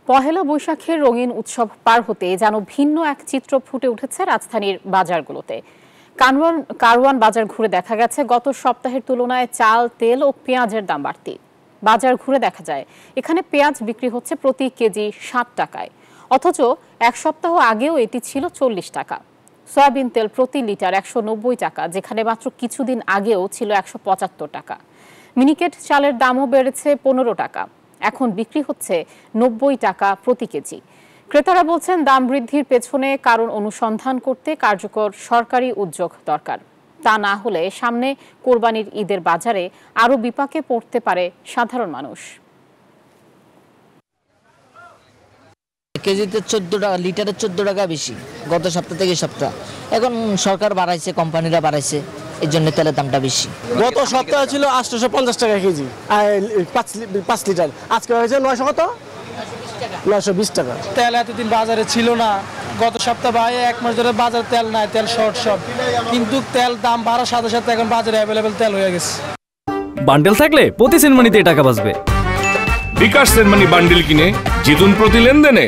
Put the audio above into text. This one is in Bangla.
পহেলা বৈশাখের রঙিন উৎসব পার হতে যেন ভিন্ন এক চিত্র ফুটে উঠেছে রাজধানীর বাজারগুলোতে। কারওয়ান বাজার ঘুরে দেখা গেছে গত সপ্তাহের তুলনায় চাল, তেল ও পেঁয়াজের দাম বাড়তি। বাজার ঘুরে দেখা যায় এখানে পেঁয়াজ বিক্রি হচ্ছে প্রতি কেজি 60 টাকায়, অথচ এক সপ্তাহ আগেও এটি ছিল 40 টাকা। সয়াবিন তেল প্রতি লিটার 190 টাকা, যেখানে মাত্র কিছুদিন আগেও ছিল 175 টাকা। মিনিকেট চালের দামও বেড়েছে 15 টাকা, এখন বিক্রি হচ্ছে 90 টাকা প্রতি কেজি। ক্রেতারা বলছেন দাম বৃদ্ধির পেছনে কারণ অনুসন্ধান করতে কার্যকর সরকারি উদ্যোগ দরকার। তা না হলে সামনে কোরবানির ঈদের বাজারে আরও বিপাকে পড়তে পারে সাধারণ মানুষ। কেজিতে 14 টাকা, লিটারে 14 টাকা বেশি গত সপ্তাহ থেকে সপ্তাহ। এখন সরকার বাড়াইছে, কোম্পানিরা বাড়াইছে, এই জন্য তেলের দামটা বেশি। গত সপ্তাহে ছিল 850 টাকা কেজি 5 লিটার, আজকে হয়েছে 920 টাকা। তেল এতদিন বাজারে ছিল না, গত সপ্তাহ বা এক মাস ধরে বাজারে তেল নাই, তেল শর্ট সব, কিন্তু তেল দাম বাড়ার সাথে সাথে এখন বাজারে অ্যাভেলেবেল তেল হয়ে গেছে। বান্ডেল থাকলে প্রতি সেনমানিতে টাকা বাঁচবে। বিকাশ সেনমানি বান্ডেল কিনে জিতুন প্রতি লেনদেনে।